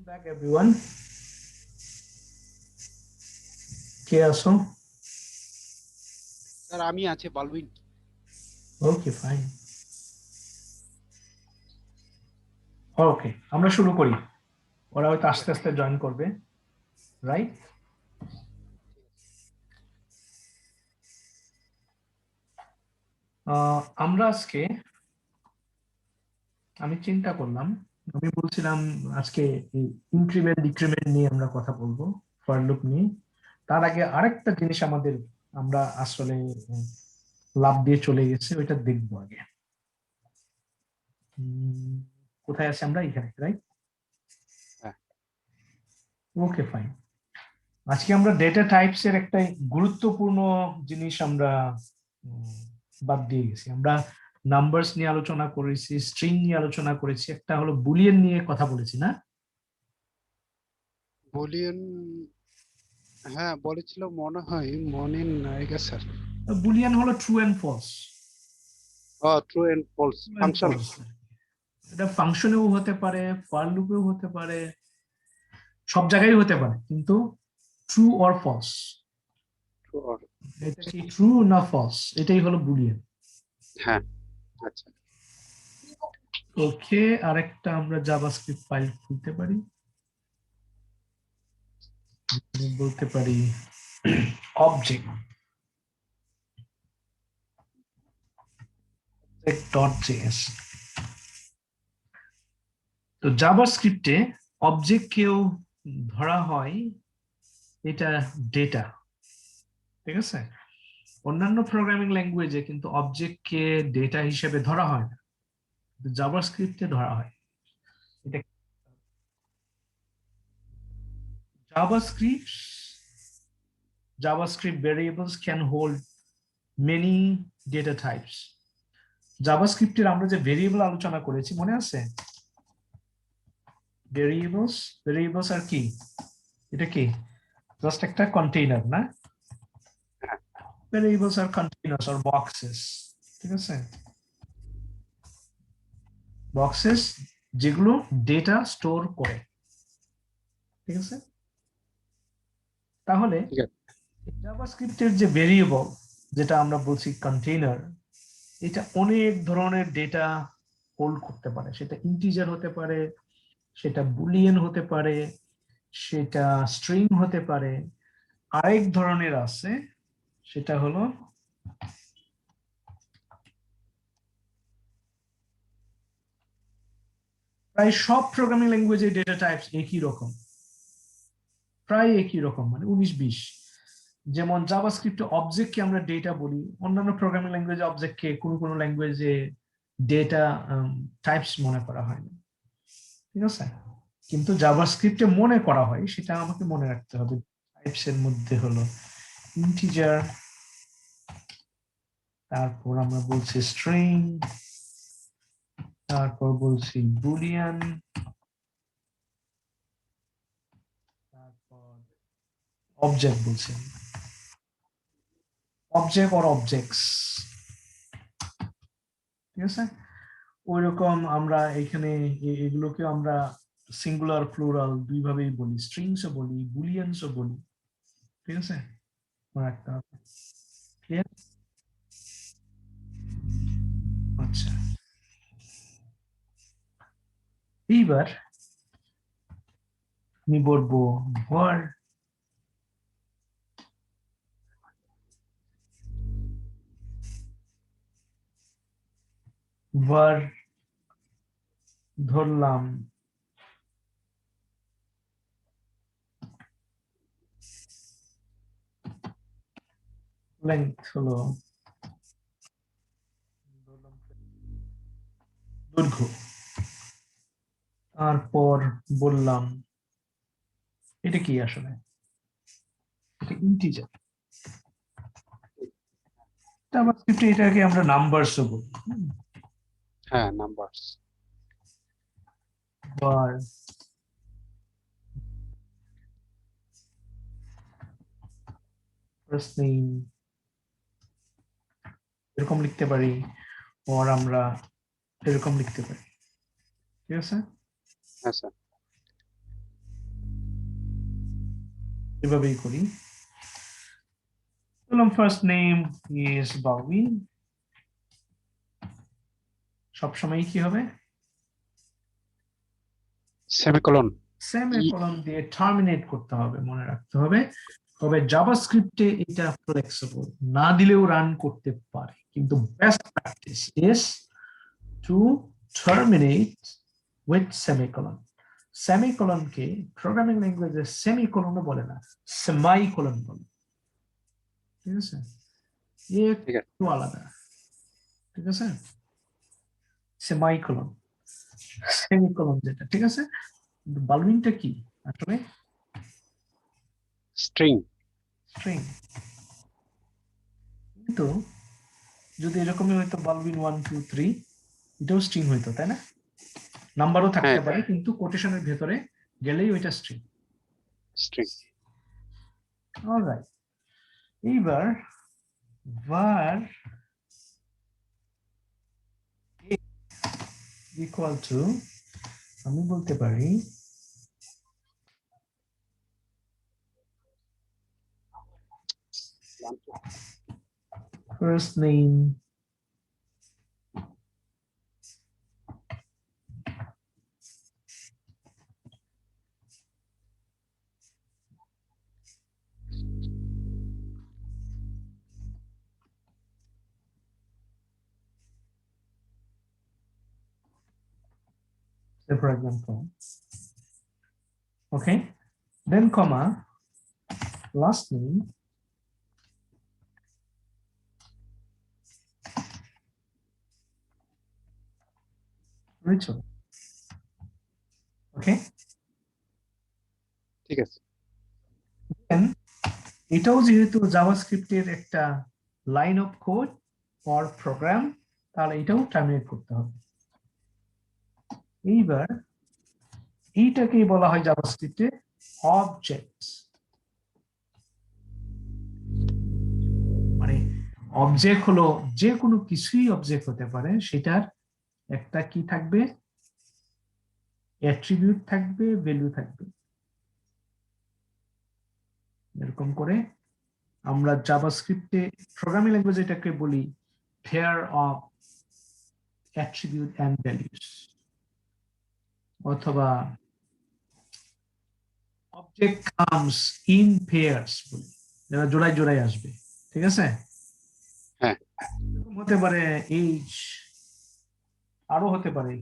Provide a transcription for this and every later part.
back everyone. কে আছো? Sir আমি আছি বালবিন। Okay fine. ওকে আমরা শুরু করি। ওরা হয়তো আস্তে আস্তে জয়েন করবে, রাইট? আমরা আজকে আমি চিন্তা করলাম, আমি বলছিলাম আজকে ইনক্রিমেন্ট ডিক্রিমেন্ট নিয়ে আমরা কথা বলবো, ফর লুপ নিয়ে। তার আগে আরেকটা জিনিস আমরা আসলে লাভ দিয়ে চলে গেছে, ওইটা দেখবো আগে। কোথায় আছি আমরা? এখানে, রাইট? Okay fine. আজকে আমরা ডেটা টাইপস এর একটা গুরুত্বপূর্ণ জিনিস আমরা বাদ দিয়ে গেছি। আমরা নাম্বারস নিয়ে আলোচনা করেছি, স্ট্রিং নিয়ে আলোচনা করেছি, একটা হলো বুলিয়ান নিয়ে কথা বলেছি না? বুলিয়ান, হ্যাঁ বলেছিল মনে হয়, মনে নাই গে স্যার। বুলিয়ান হলো true and false. True and false function. এটা ফাংশনেও হতে পারে, ফর লুপেও হতে পারে, সব জায়গায় হতে পারে, কিন্তু ট্রু অর ফলস, এটা কি ট্রু না ফলস, এটাই হলো বুলিয়ান। হ্যাঁ আচ্ছা। ওকে, আরেকটা আমরা জাভাস্ক্রিপ্ট ফাইল খুলতে পারি, বলতে পারি অবজেক্ট object.js। তো জাভাস্ক্রিপ্টে অবজেক্ট কেও ধরা হয় এটা ডেটা, ঠিক আছে? অন্যান্য প্রোগ্রামিং ল্যাঙ্গুয়েজে কিন্তু অবজেক্ট কে ডেটা হিসেবে ধরা হয় না, জাভাস্ক্রিপ্টে ধরা হয়। এটা JavaScript JavaScript variables can hold many data types. জাভাস্ক্রিপ্টের আমরা যে ভেরিয়েবল আলোচনা করেছি মনে আছে? ভেরিয়েবলস আর কি, এটা কি জাস্ট একটা কন্টেইনার না? ভেরিয়েবলস আর কন্টেইনার্স আর বক্সেস, ঠিক আছে? বক্সেস যেগুলো ডেটা স্টোর করে, ঠিক আছে? তাহলে জাভাস্ক্রিপ্টের যে ভেরিয়েবল, যেটা আমরা বলছি কন্টেইনার, এটা অনেক ধরনের ডেটা হোল্ড করতে পারে। সেটা ইন্টিজার হতে পারে, সেটা বুলিয়ান হতে পারে, সেটা স্ট্রিং হতে পারে। আরেক ধরনের আছে, সেটা হলো প্রায় সব প্রোগ্রামিং ল্যাঙ্গুয়েজে ডেটা টাইপস একই রকম, প্রায় একই রকম, মানে 19-20। যেমন জাভাস্ক্রিপ্টে অবজেক্টকে আমরা ডেটা বলি, অন্যান্য প্রোগ্রামিং ল্যাঙ্গুয়েজে অবজেক্টকে কোনো ল্যাঙ্গুয়েজে ডেটা টাইপস মনে করা হয় না, ঠিক আছে? কিন্তু জাভাস্ক্রিপ্টে মনে করা হয়, সেটা আমাকে মনে রাখতে হবে। টাইপস এর মধ্যে হলো ইন্টিজার, তারপর আমরা বলছি স্ট্রিং, তারপর বলছি বুলিয়ান, তারপর অবজেক্ট বলছি, অবজেক্ট অর অবজেক্টস, ঠিক আছে? ওইরকম আমরা এখানে এগুলোকে আমরা সিঙ্গুলার প্লুরাল দুই ভাবেই বলি, স্ট্রিংসও বলি, বুলিয়ানসও বলি, ঠিক আছে? একটা ক্লিয়ার? আচ্ছা, এইবার আমি বলবো var var ধরলাম লেংথ হলো দৈর্ঘ্য, তারপর বললাম এটা কি আসলে, এটা ইন্টিজার। জাভাস্ক্রিপ্টে এটাকে আমরা নাম্বারসও বলি। হ্যাঁ নাম্বারস। var first name এরকম লিখতে পারি, or আমরা এরকম লিখতে পারি, ঠিক আছে? হ্যাঁ স্যার। এভাবেই করি। বললাম ফার্স্ট নেম ইজ বালবিন, সবসময় কি হবে, সেমিকোলন। সেমিকোলন দিয়ে টার্মিনেট করতে হবে, মনে রাখতে হবে। তবে জাভাস্ক্রিপ্টে এটা ফ্লেক্সিবল, না দিলেও রান করতে পারে, কিন্তু best practice is to terminate with semicolon. সেমিকোলনকে প্রোগ্রামিং ল্যাঙ্গুয়েজে সেমিকোলনও বলে না, সেমাইকোলন বলে। ঠিক আছে, একটু আলাদা। ঠিক আছে, সেমাইকোলন, সেমিকোলন যেটা, ঠিক আছে। বালবিনটা কি আসলে? স্ট্রিং। স্ট্রিং। কিন্তু যদি এরকমই হয়তো বালবিন 1 2 3, এটাও স্ট্রিং হইতো, তাই না? নাম্বারও থাকতে হ্যাঁ, পারে, কিন্তু কোটেশনের ভেতরে গেলেই ওইটা স্ট্রিং। স্ট্রিং। অলরাইট, এইবার var ইকুয়াল টু, আমি বলতে পারি first name for example, okay, then comma, last name Rachel, okay, ঠিক আছে। then এটাও যেহেতু জাভাস্ক্রিপ্টের একটা line of code or program, তাহলে এটাও টার্মিনেট করতে হবে। এইবার এইটাকেই বলা হয় জাভাস্ক্রিপ্টে অবজেক্টস। মানে অবজেক্ট হলো যে কোনো কিছুই অবজেক্ট হতে পারে, সেটার একটা কি থাকবে, অ্যাট্রিবিউট থাকবে, ভ্যালু থাকবে। এরকম করে আমরা জাভাস্ক্রিপ্টে প্রোগ্রামিং ল্যাঙ্গুয়েজ এটাকে বলি pair of attribute and values, অথবা অবজেক্ট কামস ইন পেয়ারস বলি, যারা জোড়ায় জোড়ায় আসবে। ঠিক আছে, হ্যাঁ, এরকম হতে পারে এইজ, আরো হতে পারে।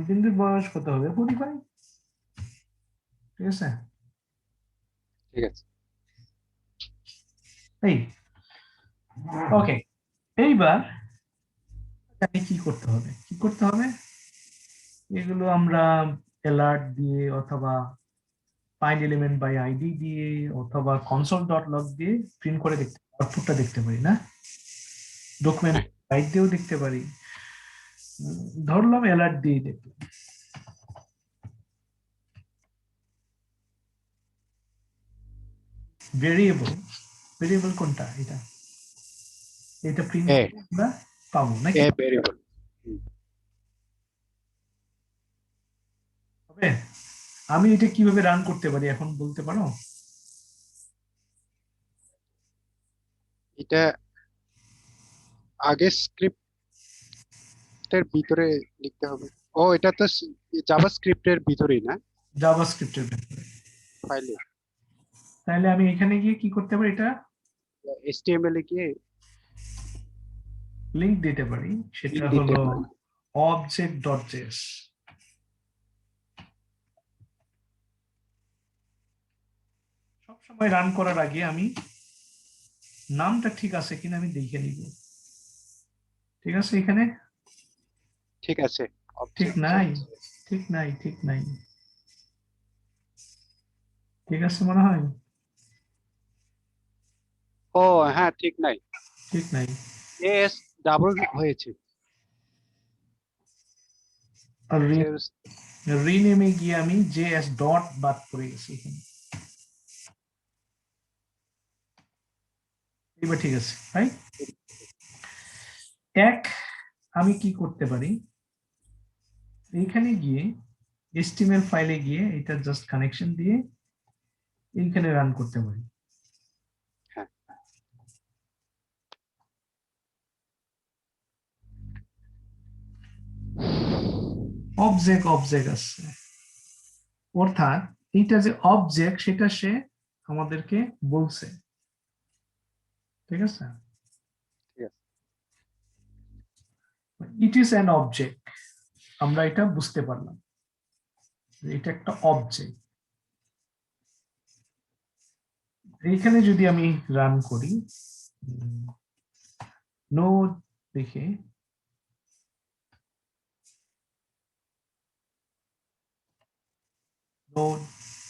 বিন্দুর বয়স কত হবে, 45। ঠিক আছে, ঠিক আছে। এই ওকে, এইবার কি করতে হবে, কি করতে হবে, এগুলো আমরা অ্যালার্ট দিয়ে অথবা ফাইন্ড এলিমেন্ট বাই আইডি দিয়ে অথবা কনসোল ডট লগ দিয়ে প্রিন্ট করে দেখতে, আউটপুটটা দেখতে পারি না, ডকুমেন্ট হ্যাঁ, রাইট দিয়েও দেখতে পারি। ধরলাম অ্যালার্ট দিয়ে দেখলাম, ভেরিয়েবল, ভেরিয়েবল কোনটা, এটা, এটা প্রিন্ট এ করে আমরা পাবো নাকি? এ ভেরিয়েবল। হবে, আমি এটা কিভাবে রান করতে পারি এখন বলতে পারো? এটা আগে স্ক্রিপ্টের ভিতরে লিখতে হবে। ও, এটা তো জাভাস্ক্রিপ্টের ভিতরেই না, জাভাস্ক্রিপ্টের ভেতরে। ফাইলে তাহলে আমি এখানে গিয়ে কি করতে পারি, এটা এইচটিএমএল এ গিয়ে লিংক দিতে পারি, সেটা লিঙ্ক দিতে হলো পারি। Object dot JS. সবসময় রান করার আগে আমি নামটা ঠিক আছে কিনা আমি দেখে নিব। ঠিক আছে, এখানে ঠিক আছে। ঠিক অবজেক্ট, নাই, ঠিক নাই, ঠিক নাই, ঠিক আছে মনে হয়, ও হ্যাঁ, ঠিক নাই, ঠিক নাই। এস ডাবল হয়েছে। আর Sales, রিনেমে গিয়ে আমি জেএস ডট বাদ করে গেছি এখানে। এবার ঠিক আছে, রাইট? এক আমি কি করতে পারি, এইখানে গিয়ে HTML ফাইলে গিয়ে এটা জাস্ট কানেকশন দিয়ে এইখানে রান করতে পারি। হ্যাঁ। অবজেক্ট আছে, অর্থাৎ এইটা যে অবজেক্ট সেটা সে আমাদেরকে বলছে, ঠিক আছে। ঠিক আছে। ইট ইজ অ্যান অবজেক্ট, আমরা এটা বুঝতে পারলাম এটা একটা অবজেক্ট। এইখানে যদি আমি রান করি নোড দেখে,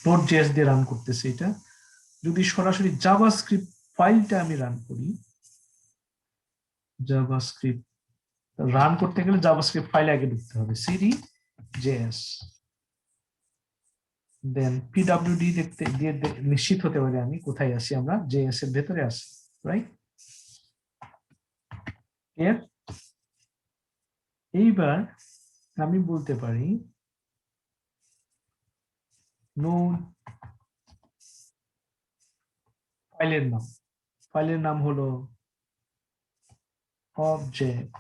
নোড জেএস দিয়ে রান করতেছে এটা। যদি সরাসরি জাভাস্ক্রিপ্ট ফাইলটা আমি রান করি, জাভাস্ক্রিপ্ট রান করতে গেলে জাভাস্ক্রিপ্ট ফাইলে আগে ঢুকতে হবে, সিডি জেএস, দেন পিডব্লিউডি দেখতে দিয়ে নিশ্চিত হতে পারি আমি কোথায় আছি, আমরা জেএস এর ভেতরে আছি, রাইট। এর এইবার আমি বলতে পারি নোড ফাইলের নাম হলো অবজেক্ট,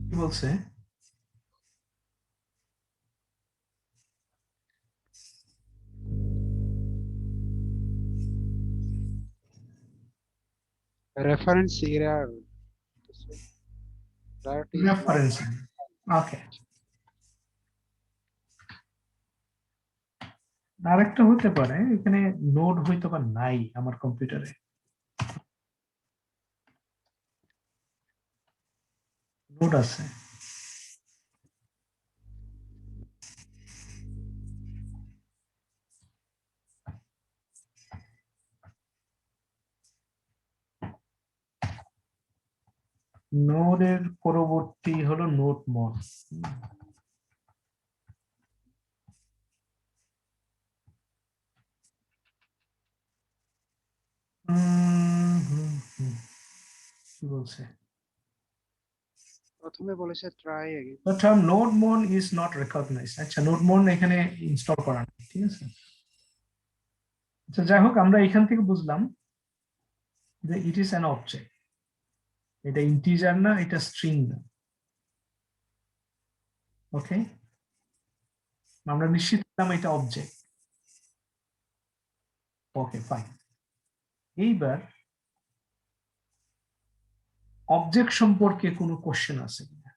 কি বলছে, Reference error. That is not. Reference, okay. আরেকটা হতে পারে এখানে নোড হয়তো বা নাই আমার কম্পিউটারে, নোড আছে, নোডের পরবর্তী হলো নোড মন। কি বলছে, প্রথমে বলেছে try again. the term nodemon is not recognized, আচ্ছা nodemon এখানে ইনস্টল করা নেই, ঠিক আছে। আচ্ছা যাই হোক, আমরা এখান থেকে বুঝলাম যে ইট ইজ অ্যান অবজেক্ট, এটা ইন্টিজার না, এটা স্ট্রিং না, ওকে। আমরা নিশ্চিত হলাম এটা অবজেক্ট, ওকে ফাইন। এইবার অবজেক্ট সম্পর্কে কোনো কোশ্চেন আছে কিনা,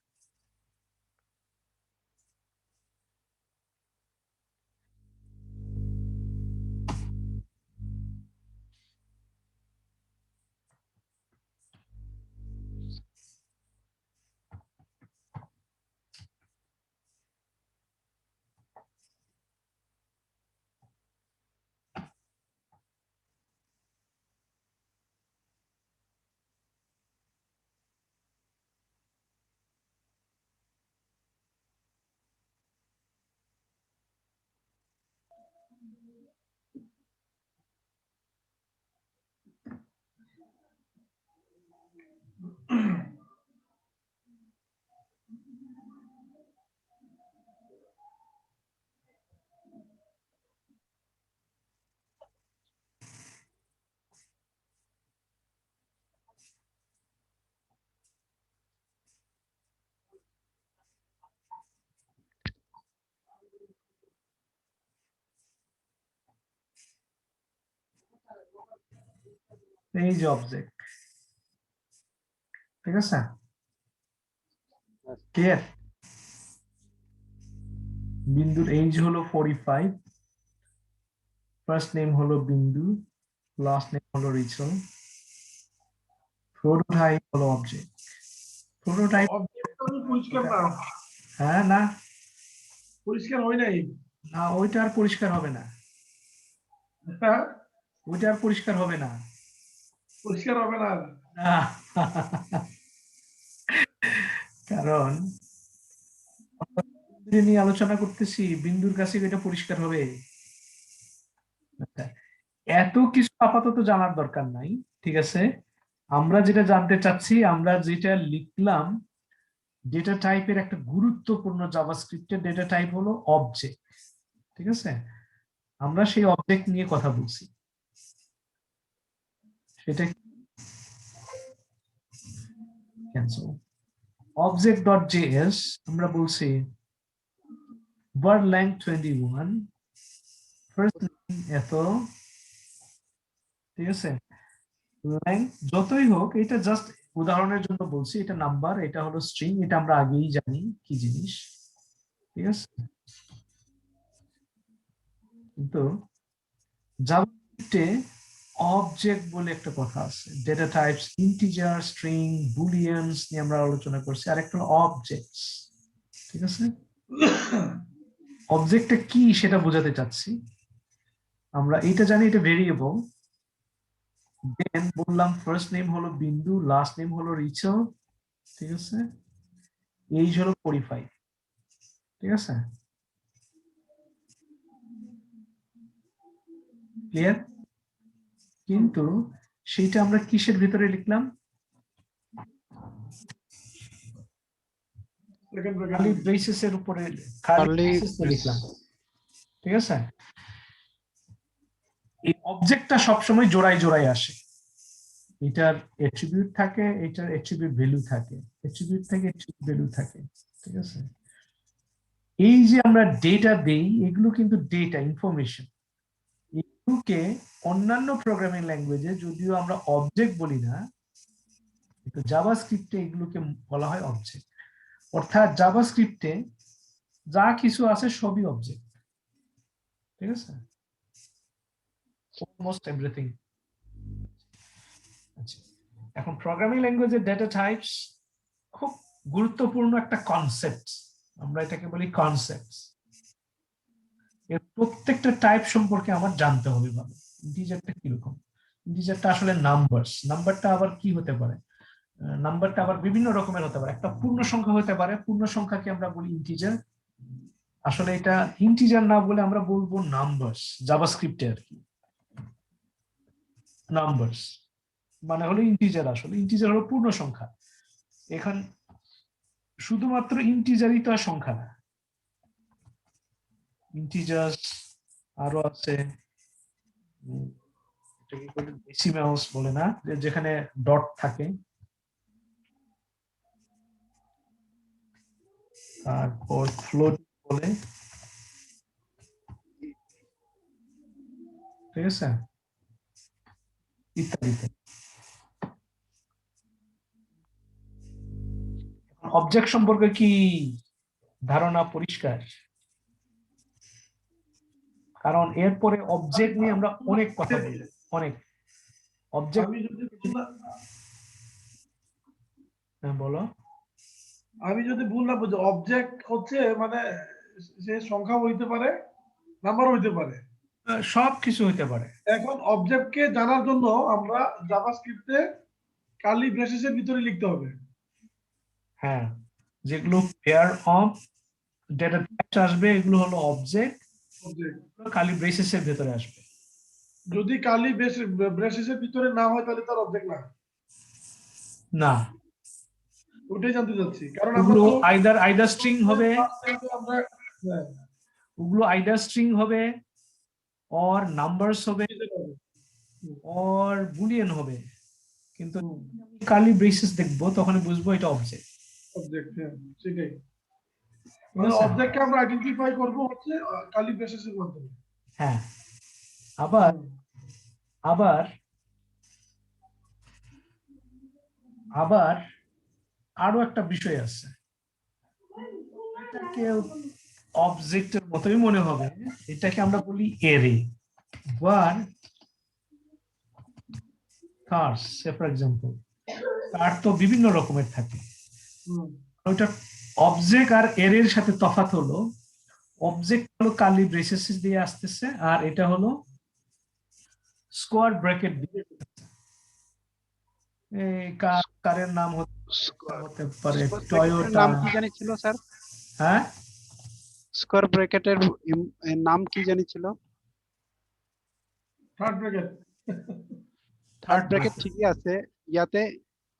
এই যে অবজেক্ট, ঠিক আছে, ক্লিয়ার। বিন্দুর এইজ হলো 45, ফার্স্ট নেম হলো বিন্দু, লাস্ট নেম হলো রিচল, প্রোটোটাইপ হলো অবজেক্ট, প্রোটোটাইপ। পরিষ্কার না, হ্যাঁ না, পরিষ্কার হয় নাই। না ওইটা আর পরিষ্কার হবে না, হ্যাঁ, ওইটা আর পরিষ্কার হবে না। পরিষ্কার হবে না। না। কারণ বিন্দু নিয়ে আলোচনা করতেছি, বিন্দুর কাছে এটা পরিষ্কার হবে। আচ্ছা, এত কিছু আপাতত জানার দরকার নাই, ঠিক আছে? আমরা যেটা জানতে চাচ্ছি, আমরা যেটা লিখলাম, ডেটা টাইপের একটা গুরুত্বপূর্ণ জাভাস্ক্রিপ্টের ডেটা টাইপ হলো অবজেক্ট, ঠিক আছে? আমরা সেই অবজেক্ট নিয়ে কথা বলছি। সেটা ক্যান্সেল। object.js আমরা বলছি word length 21, first name এত, ঠিক আছে? লেংথ যতই হোক, এটা জাস্ট উদাহরণের জন্য বলছি, এটা নাম্বার, এটা হলো স্ট্রিং, এটা আমরা আগেই জানি কি জিনিস, ঠিক আছে? কিন্তু জাভাস্ক্রিপ্টে অবজেক্ট বলে একটা কথা আছে, ডেটা টাইপস, ইন্টিজার, স্ট্রিং, বুলিয়ানস নিয়ে আমরা আলোচনা করছি, আর একটা হলো অবজেক্টস, ঠিক আছে? অবজেক্টটা কি সেটা বোঝাতে চাচ্ছি। আমরা এটা জানি, এটা ভেরিয়েবল। দেন বললাম ফার্স্ট নেম হলো বিন্দু, লাস্ট নেম হলো রিচল, ঠিক আছে? এইজ হলো 45, ঠিক আছে? ক্লিয়ার? কিন্তু সেটা আমরা কিসের ভিতরে লিখলাম? সেকেন্ড খালি ব্রেসেস এর উপরে, খালি Curly braces এ brace। লিখলাম, ঠিক আছে? এই অবজেক্টটা সবসময় জোড়ায় জোড়ায় আসে। এটার অ্যাট্রিবিউট থাকে, এটার অ্যাট্রিবিউট ভ্যালু থাকে, অ্যাট্রিবিউট থাকে, অ্যাট্রিবিউট ভ্যালু থাকে, ঠিক আছে? এই যে আমরা ডেটা দেই, এগুলো কিন্তু ডেটা ইনফরমেশন। এগুলোকে অন্যান্য প্রোগ্রামিং ল্যাঙ্গুয়েজে যদিও আমরা অবজেক্ট বলি না, কিন্তু জাভাস্ক্রিপ্টে এগুলোকে বলা হয় অবজেক্ট। অর্থাৎ জাভাস্ক্রিপ্টে যা কিছু আছে সবই অবজেক্ট, ঠিক আছে? Almost everything. আচ্ছা, এখন প্রোগ্রামিং ল্যাঙ্গুয়েজের ডেটা টাইপস খুব গুরুত্বপূর্ণ একটা কনসেপ্ট, আমরা এটাকে বলি কনসেপ্ট। এর প্রত্যেকটা টাইপ সম্পর্কে আমার জানতে হবে ভালো। ইন্টিজারটা কিরকম? ইন্টিজারটা আসলে নাম্বারস। নাম্বারটা আবার কি হতে পারে? নাম্বারটা আবার বিভিন্ন রকমের হতে পারে। একটা পূর্ণ সংখ্যা হতে পারে, পূর্ণ সংখ্যাকে আমরা বলি ইন্টিজার। আসলে এটা ইন্টিজার না বলে আমরা বলবো নাম্বারস, জাভাস্ক্রিপ্টে আর কি। নাম্বারস মানে হলো ইন্টিজার, আসলে ইন্টিজার হলো পূর্ণ সংখ্যা। এখন শুধুমাত্র ইন্টিজারই তো আর সংখ্যা না, ইন্টিজার্স আরো আছে, ডেসিমেলস বলে না, যেখানে ডট থাকে, তারপর ফ্লোট বলে, ঠিক আছে, ইত্যাদি। অবজেক্ট সম্পর্কে কি ধারণা পরিষ্কার? কারণ এরপরে অবজেক্ট নিয়ে আমরা অনেক কথা বলবো, অনেক অবজেক্ট। আমি যদি ভুল- হ্যাঁ বলো। আমি যদি ভুল না বুঝি, অবজেক্ট হচ্ছে মানে সে সংখ্যা হইতে পারে, নাম্বার হইতে পারে। সব কিছু হইতে পারে। এখন অবজেক্টকে জানার জন্য আমরা জাভাস্ক্রিপ্টে কার্লি ব্রেসেসের ভিতরে লিখতে হবে। হ্যাঁ, যেগুলো পেয়ার অফ ডেটা টাইপস আসবে এগুলো হলো অবজেক্ট, অবজেক্ট খালি ব্রেসেস এর ভেতরে আসবে। যদি কার্লি ব্রেসেসের ভিতরে না হয় তাহলে তার অবজেক্ট না। না, ওটাই জানতে চাচ্ছি, কারণ আমরা ওগুলো তো আইদার স্ট্রিং হবে, আমরা হ্যাঁ, ওগুলো আইদার স্ট্রিং হবে, অর নাম্বারস হবে, অর বুলিয়ান হবে। কিন্তু কার্লি ব্রেসেস দেখবো তখন বুঝবো এটা অবজেক্ট। অবজেক্ট, হ্যাঁ সেটাই। মানে অবজেক্টকে আমরা আইডেন্টিফাই করব হচ্ছে কার্লি ব্রেসেসের মাধ্যমে। হ্যাঁ, আবার আবার আবার আরো একটা বিষয় আছে, এটাকে অবজেক্টের মতোই মনে হবে, এটাকে আমরা বলি এরে ওয়ার কার্স। ফর এক্সাম্পল, কার তো বিভিন্ন রকমের থাকে, ওইটা অবজেক্ট আর এর সাথে তফাৎ হলো, অবজেক্ট হলো কার্লি ব্রেসেস দিয়ে আসতেছে, আর এটা হলো স্কোয়ার ব্র্যাকেট দিয়ে। এই কারের নাম হতে পারে টয়োটা। নাম কি জানি ছিল স্যার? হ্যাঁ, স্কোয়ার ব্র্যাকেটের নাম কি জানি ছিল? Third bracket. থার্ড ব্র্যাকেট ঠিকই আছে। ইয়াতে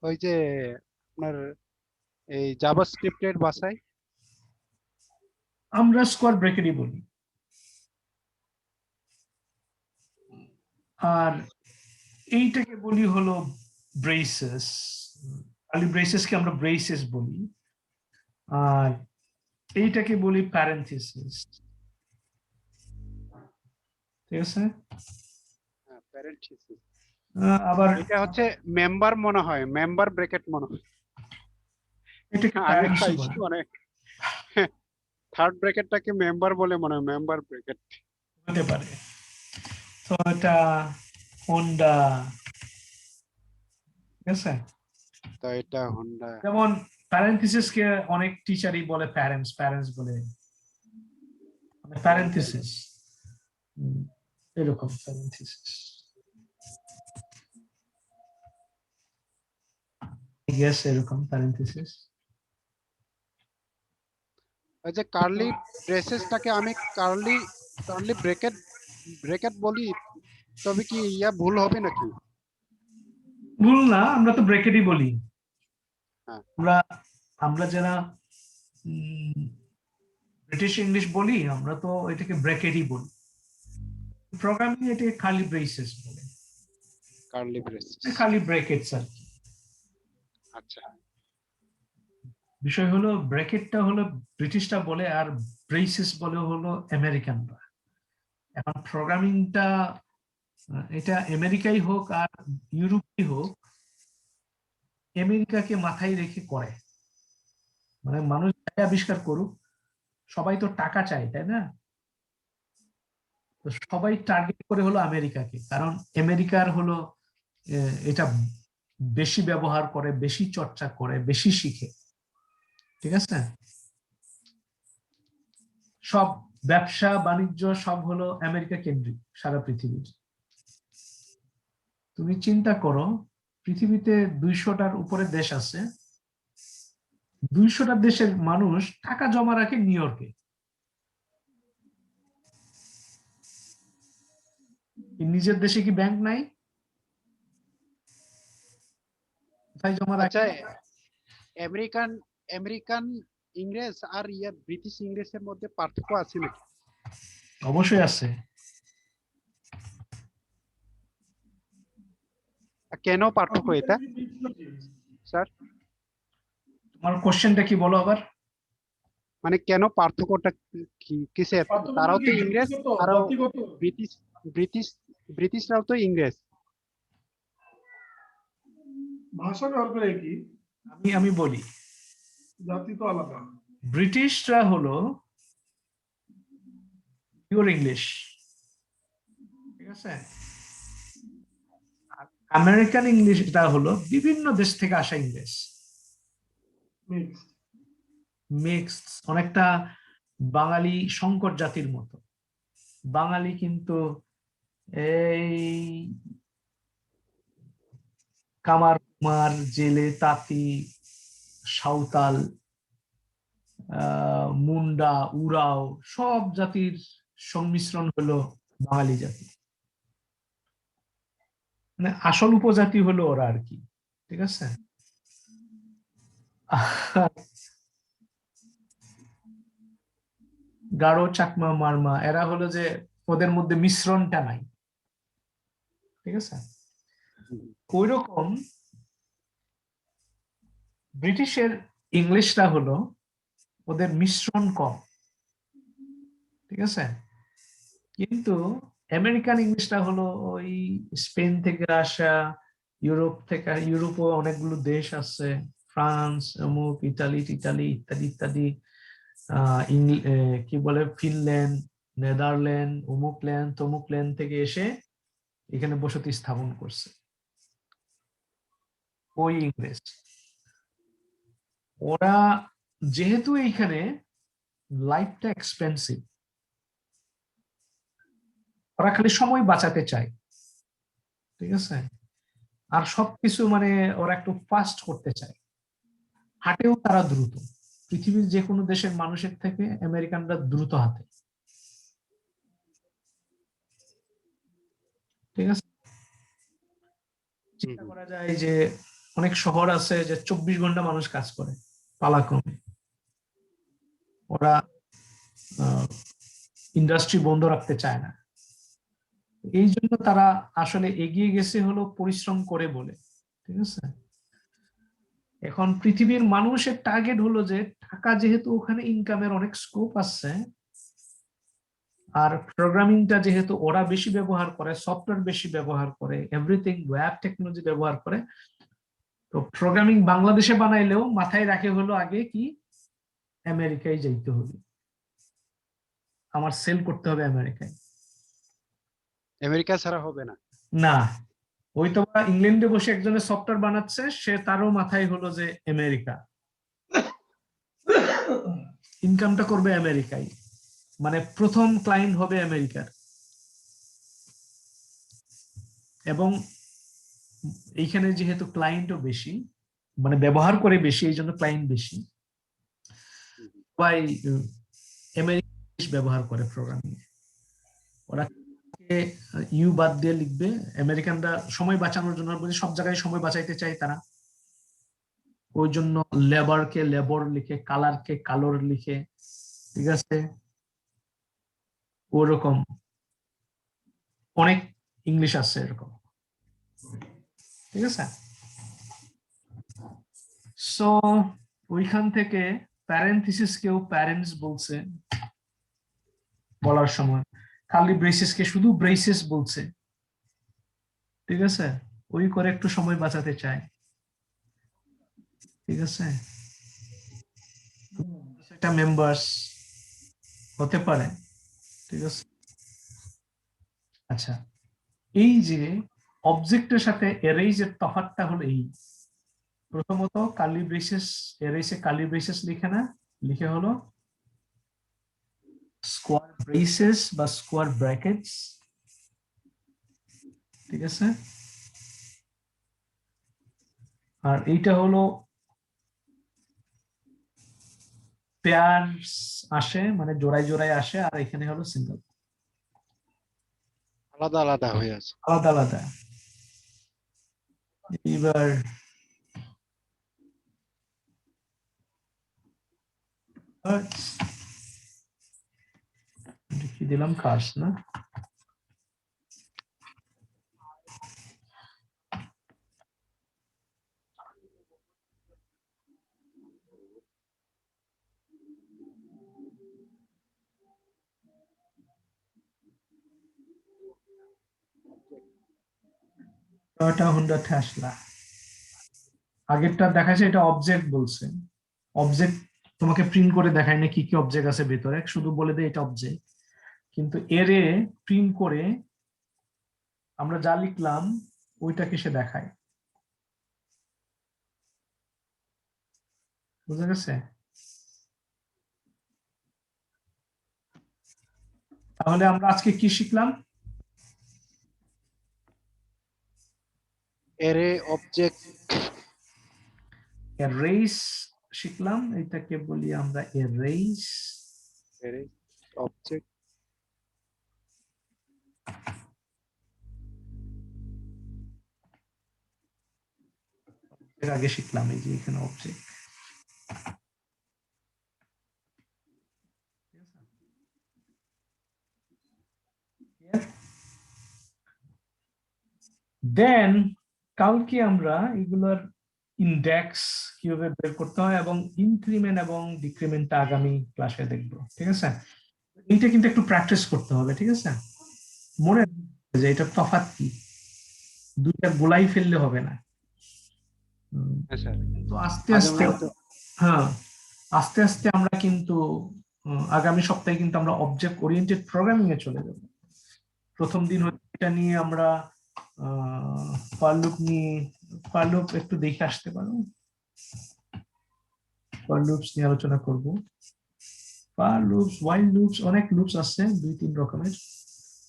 ওই যে আপনার এই জাভাস্ক্রিপ্টের ভাষায় আমরা স্কোয়ার ব্রেকেটই বলি। আর এইটাকে বলি হলো ব্রেসেস, খালি ব্রেসেসকে আমরা ব্রেসেস বলি। আর এইটাকে বলি প্যারেন্থেসিস, ঠিক আছে। প্যারেন্থেসিস। আবার এটা হচ্ছে মেম্বার মনে হয়, মেম্বার ব্র্যাকেট মনে হয়। এটাকে আমি প্যারেন্টস পাইছি বলে, মানে থার্ড ব্র্যাকেটটাকে মেম্বার বলে মনে হয়, মেম্বার ব্র্যাকেট। হতে পারে। তো এটা হোন্ডা, ঠিক আছে। তো এটা হোন্ডা। যেমন প্যারেন্থেসিস কে অনেক টিচারই বলে প্যারেন্টস, প্যারেন্টস বলে প্যারেন্থেসিস, এরকম প্যারেন্থেসিস। ইয়েস, এরকম প্যারেন্থেসিস। ওই যে কার্লি ব্রেসেসটাকে আমি কার্লি কার্লি ব্র্যাকেট ব্র্যাকেট বলি, তবে কি ইয়া ভুল হবে নাকি? ভুল না, আমরা তো ব্রেকেটই বলি। হ্যাঁ। আমরা আমরা যারা ব্রিটিশ ইংলিশ বলি, আমরা তো এটাকে ব্রেকেটই বলি। প্রোগ্রামিং এটাকে খালি ব্রেসেস বলে, কার্লি ব্রেসেস। খালি ব্রেকেটস আর কি। আচ্ছা। বিষয় হলো ব্রেকেটটা হলো ব্রিটিশরা বলে, আর ব্রেসেস বলে হলো আমেরিকানরা। এখন প্রোগ্রামিংটা এটা আমেরিকাই হোক আর ইউরোপই হোক, আমেরিকাকে মাথায় রেখে করে। মানে মানুষ যাই আবিষ্কার করুক, সবাই তো টাকা চায়, তাই না? তো সবাই টার্গেট করে হলো আমেরিকাকে, কারণ আমেরিকার হলো এটা বেশি ব্যবহার করে, বেশি চর্চা করে, বেশি শিখে, ঠিক আছে। সব ব্যবসা বাণিজ্য সব হলো আমেরিকা কেন্দ্রিক সারা পৃথিবীর। তুমি চিন্তা করো, পৃথিবীতে 200টার উপরে দেশ আছে, 200টা দেশের মানুষ টাকা জমা রাখে নিউ ইয়র্কে। নিজের দেশে কি ব্যাংক নাই? কোথায় জমা আচ্ছা, রাখে? আমেরিকান আমেরিকান ইংরেজ আর ইয়া ব্রিটিশ ইংরেজের মধ্যে পার্থক্য আছে নাকি? অবশ্যই আছে। কেন পার্থক্য এটা স্যার? তোমার কোশ্চেনটা কি বলো আবার? মানে কেন পার্থক্যটা কিসের? তারাও তো ইংরেজ, তারাও জাতিগত ব্রিটিশ ব্রিটিশ ব্রিটিশরাও তো ইংরেজ। ভাষা ব্যবহার করে কি, আমি বলি, জাতি তো আলাদা। ব্রিটিশরা হলো পিওর ইংলিশ, ঠিক আছে। আমেরিকান ইংলিশ এটা হলো বিভিন্ন দেশ থেকে আসা ইংলিশ, মিক্সড, অনেকটা বাঙালি সংকর জাতির মতো। বাঙালি কিন্তু এই কামার কুমার, জেলে, তাঁতি, সাঁওতাল, মুন্ডা, উরাও সব জাতির সংমিশ্রণ হলো বাঙালি জাতি। মানে আসল উপজাতি হলো ওরা আর কি, ঠিক আছে। গারো, চাকমা, মারমা এরা হলো যে ওদের মধ্যে মিশ্রণটা নাই, ঠিক আছে। ওই রকম ব্রিটিশের ইংলিশটা হলো ওদের মিশ্রণ কম, ঠিক আছে। কিন্তু আমেরিকান ইংলিশটা হলো ওই স্পেন থেকে আসা, ইউরোপ থেকে, ইউরোপে অনেকগুলো দেশ আছে, ফ্রান্স, অমুক, ইতালি ইত্যাদি ইত্যাদি, কি বলে, ফিনল্যান্ড, নেদারল্যান্ড, অমুক ল্যান্ড তমুক ল্যান্ড থেকে এসে এখানে বসতি স্থাপন করছে ওই ইংরেজ। ওরা যেহেতু এইখানে লাইফটা এক্সপেন্সিভ, ওরা খালি সময় বাঁচাতে চায়, ঠিক আছে। আর সবকিছু মানে ওরা একটু ফাস্ট করতে চায়, হাটেও তারা দ্রুত। পৃথিবীর যে কোনো দেশের মানুষের থেকে আমেরিকানরা দ্রুত হাতে, ঠিক আছে, চিন্তা করা যায় যে অনেক শহর আছে যে 24 ঘন্টা মানুষ কাজ করে পালাক্রমে, ওরা ইন্ডাস্ট্রি বন্ধ রাখতে চায় না। এই জন্য তারা আসলে এগিয়ে গেছে হলো পরিশ্রম করে বলে। ঠিক আছে, এখন পৃথিবীর মানুষের টার্গেট হলো যে টাকা, যেহেতু ওখানে ইনকামের অনেক স্কোপ আছে, আর প্রোগ্রামিংটা যেহেতু ওরা বেশি ব্যবহার করে, সফটওয়্যার বেশি ব্যবহার করে, এভরিথিং ওয়েব টেকনোলজি ব্যবহার করে, তো প্রোগ্রামিং বাংলাদেশে বানাইলেও মাথায় রাখে হলো আগে কি আমেরিকায় যাইতে হবে, আমার সেল করতে হবে আমেরিকায়। আমেরিকা ছাড়া হবে না। না, ওই তো ইংল্যান্ডে বসে একজনের সফটওয়্যার বানাচ্ছে, সে তারও মাথায় হলো যে আমেরিকা, ইনকামটা করবে আমেরিকায়, মানে প্রথম ক্লায়েন্ট হবে আমেরিকার। এবং এইখানে যেহেতু ক্লায়েন্টও বেশি, মানে ব্যবহার করে বেশি, এই জন্য ক্লায়েন্ট বেশি, সবাই আমেরিকা ব্যবহার করে প্রোগ্রামিং। ওরা ইউ বাদ দিয়ে লিখবে, আমেরিকানরা সময় বাঁচানোর জন্য সব জায়গায় সময় বাঁচাইতে চায় তারা, ওই জন্য লেবারকে লেবর লিখে, কালারকে কালোর লিখে। ঠিক আছে, ওরকম অনেক ইংলিশ আছে এরকম। ঠিক আছে, সো ওইখান থেকে প্যারেন্থিসিস কেও প্যারেন্টস বলছে বলার সময়, খালি ব্রেসিসকে শুধু ব্রেসিস বলছে। ঠিক আছে, ওই করে একটু সময় বাঁচাতে চায়। ঠিক আছে, এটা মেম্বার্স হতে পারে। ঠিক আছে, আচ্ছা, এই যে অবজেক্টের সাথে এরেইজের তফাৎটা হলো এই, প্রথমত কার্লি ব্রেসেস, এরেইজে কার্লি ব্রেসেস লিখে না, লিখে হলো স্কোয়ার ব্রেসেস বা স্কোয়ার ব্র্যাকেটস। ঠিক আছে, আর এইটা হলো পেয়ারস আসে, মানে জোড়ায় জোড়ায় আসে, আর এখানে হলো সিঙ্গেল, আলাদা আলাদা হয়ে আছে। আলাদা আলাদা। এবার কি দিলাম, কার্স না, টয়োটা হোন্ডা টেসলা। আগেরটা দেখাচ্ছে এটা অবজেক্ট বলছে, অবজেক্ট তোমাকে প্রিন্ট করে দেখায় না কি কি অবজেক্ট আছে ভেতরে, শুধু বলে দেয় এটা অবজেক্ট। কিন্তু এরে প্রিন্ট করে আমরা যা লিখলাম ওইটাকে সে দেখায়। বুঝা গেছে? তাহলে আমরা আজকে কি শিখলাম? এরে অবজেক্ট, অ্যারেস শিখলাম, এটাকে বলি আমরা অ্যারেস। এরে অবজেক্ট, এর আগে শিখলাম এই যে এখানে অবজেক্ট। দেন কালকে আমরা এগুলোর ইন্ডেক্স কিভাবে বের করতে হয় এবং ইনক্রিমেন্ট এবং ডিক্রিমেন্টটা আগামী ক্লাসে দেখবো। ঠিক আছে, এইটা কিন্তু একটু প্র্যাকটিস করতে হবে। ঠিক আছে, মনে রাখবে যে এটা তফাৎ কি, দুইটা গোলাই ফেললে হবে না। হ্যাঁ স্যার, তো আস্তে আস্তে, হ্যাঁ, আস্তে আস্তে আমরা কিন্তু আগামী সপ্তাহে কিন্তু আমরা অবজেক্ট ওরিয়েন্টেড প্রোগ্রামিং এ চলে যাব। প্রথম দিন এটা নিয়ে আমরা ফর লুপ নিয়ে, ফর লুপ একটু দেখে আসতে পারো, ফর লুপস নিয়ে আলোচনা করব। ফর লুপস, হোয়াইল লুপস, অনেক লুপস আছে 2-3 রকমের,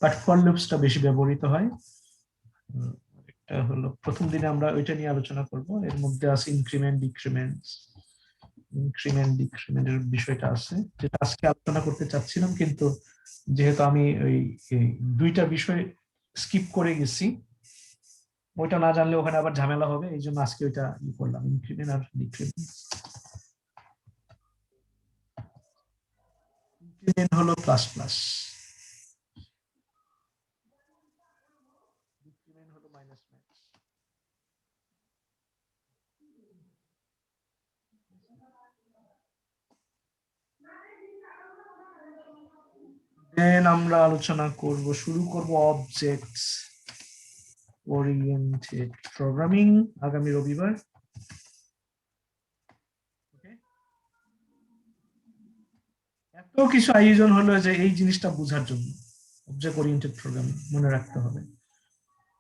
বাট ফর লুপসটা বেশি ব্যবহৃত হয়। এটা হলো প্রথম দিনে আমরা ওইটা নিয়ে আলোচনা করব। এর মধ্যে আছে ইনক্রিমেন্ট ডিক্রিমেন্টের বিষয়টা আছে, যেটা আজকে আলোচনা করতে চাচ্ছিলাম, কিন্তু যেহেতু আমি ওই দুইটা বিষয় স্কিপ করে গেছি, ওইটা না জানলে ওখানে আবার ঝামেলা হবে, এই জন্য আজকে ওইটা ই করলাম, ইনক্রিমেন্ট আর ডিক্রিমেন্ট। ইনক্রিমেন্ট হলো প্লাস প্লাস, ডিক্রিমেন্ট হলো মাইনাস মাইনাস। দেন আমরা আলোচনা করব, শুরু করব অবজেক্টস ওরিয়েন্টেড প্রোগ্রামিং আগামী রবিবার। এত কিছু আয়োজন হলো যে এই জিনিসটা বোঝার জন্য। অবজেক্ট ওরিয়েন্টেড প্রোগ্রামিং মনে রাখতে হবে,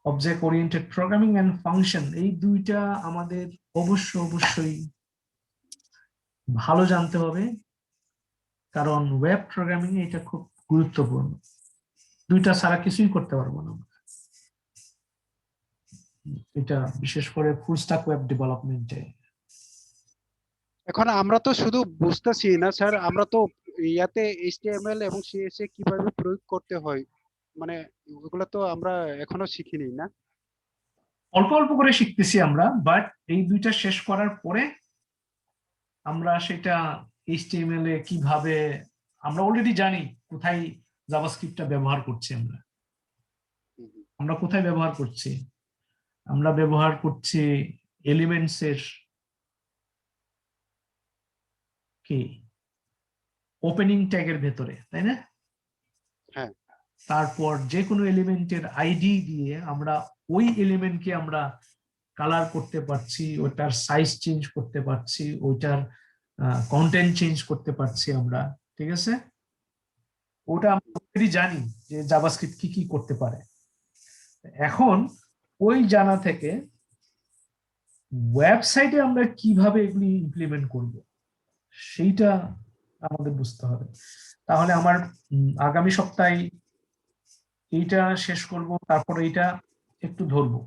object oriented programming and function, এই দুইটা আমাদের অবশ্যই ভালো জানতে হবে, কারণ ওয়েব প্রোগ্রামিং এ এটা খুব গুরুত্বপূর্ণ। দুইটা ছাড়া কিছুই করতে পারবো না আমরা। এটা বিশেষ করে ফুল স্ট্যাক ওয়েব ডেভেলপমেন্টে। এখন আমরা তো শুধু বুঝতেছি না স্যার, আমরা তো ইয়াতে এইচটিএমএল এবং সিএসএস কিভাবে প্রয়োগ করতে হয়, মানে ওগুলো তো আমরা এখনো শিখিনি না। অল্প অল্প করে শিখতেছি আমরা, বাট এই দুইটা শেষ করার পরে আমরা সেটা এইচটিএমএল এ কিভাবে, আমরা অলরেডি জানি কোথায় জাভাস্ক্রিপ্টটা ব্যবহার করছি আমরা। আমরা কোথায় ব্যবহার করছি? আমরা ব্যবহার করছি এলিমেন্টস এর কি ওপেনিং ট্যাগের ভেতরে, তাই না? হ্যাঁ। তারপর যে কোনো এলিমেন্টের আইডি দিয়ে আমরা ওই এলিমেন্টকে আমরা কালার করতে পারছি, ওটার সাইজ চেঞ্জ করতে পারছি, ওটার কন্টেন্ট চেঞ্জ করতে পারছি আমরা, ঠিক আছে? ওটা আমরা অলরেডি জানি যে জাভাস্ক্রিপ্ট কি কি করতে পারে। এখন ওই জানা থেকে ওয়েবসাইটে আমরা কিভাবে এগুলি ইমপ্লিমেন্ট করব সেইটা আমাদের বুঝতে হবে। তাহলে আমার আগামী সপ্তাহে এইটা শেষ করব, তারপরে এইটা একটু ধরবো।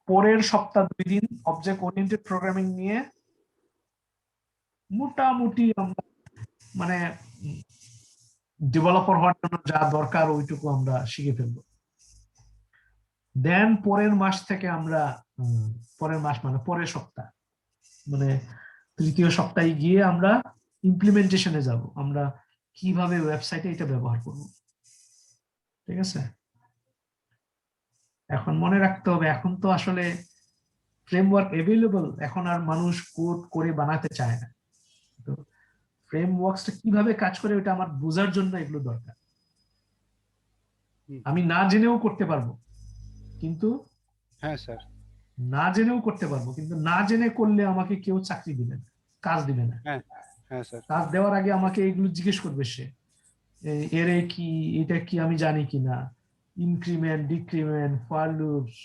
পরের সপ্তাহ 2 দিন অবজেক্ট ওরিয়েন্টেড প্রোগ্রামিং নিয়ে মোটামুটি আমরা মানে ডেভেলপার হওয়ার জন্য যা দরকার ওইটুকু আমরা শিখে ফেলবো। দেন পরের মাস থেকে আমরা পরের মাস মানে পরের সপ্তাহ মানে তৃতীয় সপ্তাহে গিয়ে আমরা ইমপ্লিমেন্টেশনে যাব, আমরা কিভাবে ওয়েবসাইটে এটা ব্যবহার করব, ঠিক আছে? এখন মনে রাখতে হবে, এখন তো আসলে ফ্রেমওয়ার্ক এভেলেবল, এখন আর মানুষ কোড করে বানাতে চায় না। তো ফ্রেমওয়ার্কসটা কিভাবে কাজ করে ওটা আমার বোঝার জন্য এগুলো দরকার। আমি না জেনেও করতে পারবো, কিন্তু হ্যাঁ স্যার। না জেনেও করতে পারবো, কিন্তু না জেনে করলে আমাকে কেউ চাকরি দিবে না, কাজ দিবে না। হ্যাঁ হ্যাঁ স্যার। কাজ দেওয়ার আগে আমাকে এগুলো জিজ্ঞেস করবে, সে এর কি, এটা কি আমি জানি কিনা, increment, decrement, for loops,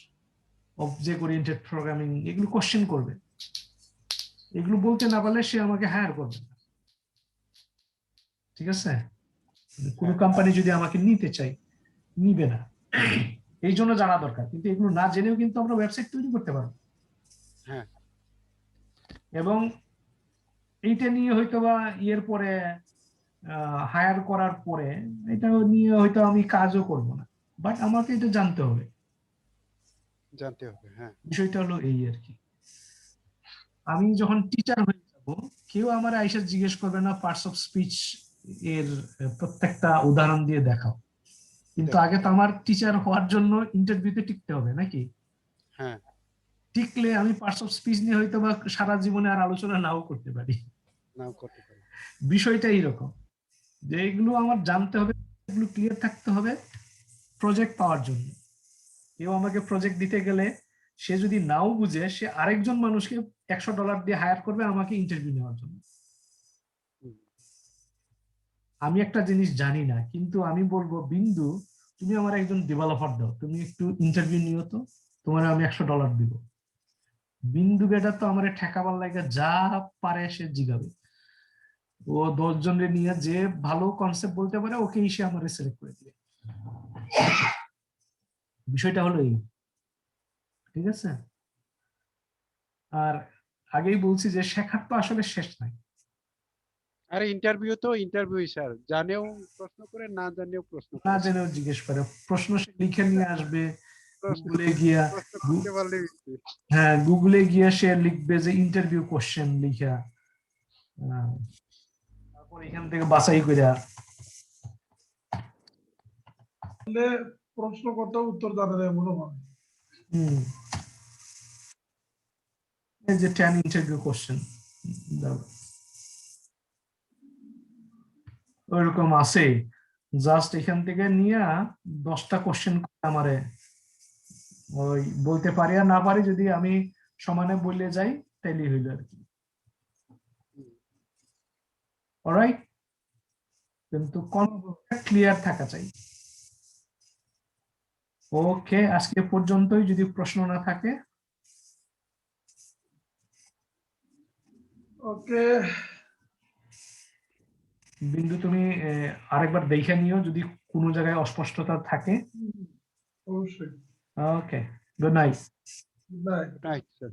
object oriented programming, এগুলো কোশ্চেন করবে। এগুলো বলতে না পারলে সে আমাকে হায়ার করবে না, ঠিক আছে? কোনো কোম্পানি যদি আমাকে নিতে চাই, নিবে না। এই জন্য জানা দরকার, কিন্তু এগুলো না জেনেও কিন্তু আমরা ওয়েবসাইট তৈরি করতে পারবো। হ্যাঁ। এবং এইটা নিয়ে হয়তো বা ইয়ের পরে হায়ার করার পরে এটা নিয়ে হয়তো আমি কাজও করব না, বাট আমাকে এটা জানতে হবে। জানতে হবে, হ্যাঁ। বিষয়টা হলো এই আর কি। আমি যখন টিচার হয়ে যাব, কেউ আমার আইসা জিজ্ঞেস করবে না পার্টস অফ স্পিচ এর প্রত্যেকটা উদাহরণ দিয়ে দেখাও, কিন্তু আগে তো আমার টিচার হওয়ার জন্য ইন্টারভিউতে টিকতে হবে নাকি? হ্যাঁ। টিকলে আমি পার্টস অফ স্পিচ নিয়ে হয়তো বা সারা জীবনে আর আলোচনা নাও করতে পারি। নাও করতে পারি। বিষয়টা এইরকম যে এগুলো আমার জানতে হবে, এগুলো ক্লিয়ার থাকতে হবে প্রজেক্ট পাওয়ার জন্য। কেউ আমাকে প্রজেক্ট দিতে গেলে সে যদি নাও বুঝে, সে আরেকজন মানুষকে $100 দিয়ে হায়ার করবে আমাকে ইন্টারভিউ নেওয়ার জন্য। আমি একটা জিনিস জানি না, কিন্তু আমি বলবো বিন্দু তুমি আমার একজন ডেভেলপার দাও, তুমি একটু ইন্টারভিউ নিও তো, তোমার আমি $100 দিব। বিন্দু বেটা তো আমার ঠেকাবার লাগে যা পারে সে জিগাবে, ও 10 জনের নিয়ে যে ভালো কনসেপ্ট বলতে পারে ওকে সে আমার সিলেক্ট করে দিবে। বিষয়টা হলো এই, ঠিক আছে? আর আগেই বলছি যে শেখার তো আসলে শেষ নাই। আরে ইন্টারভিউ তো ইন্টারভিউ স্যার, জানেও প্রশ্ন করে, না জানেও প্রশ্ন না করে। জেনেও জিজ্ঞেস করে, প্রশ্ন সে লিখে নিয়ে আসবে প্রশ্ন গুগলে গিয়া। প্রশ্ন করতে পারলে হ্যাঁ, গুগলে গিয়ে সে লিখবে যে ইন্টারভিউ কোশ্চেন লিখা, তারপর এখান থেকে বাছাই করে প্রশ্ন করতেও উত্তর জানা যায় মনে হয়। এই যে 10 ইন্টারভিউ কোশ্চেন ওইরকম আছে, জাস্ট এখান থেকে নিয়ে 10টা কোশ্চেন আমারে ওই বলতে পারি আর না পারি, যদি আমি সমানে বলে যাই তাইলে হইল আর কি। অলরাইট, কিন্তু কনসেপ্ট ক্লিয়ার থাকা চাই। ওকে, আজকে পর্যন্তই, যদি প্রশ্ন না থাকে। ওকে, বিন্দু তুমি আরেকবার দেখে নিও যদি কোনো জায়গায় অস্পষ্টতা থাকে। অবশ্যই। Okay, good night. Good night. Right sir.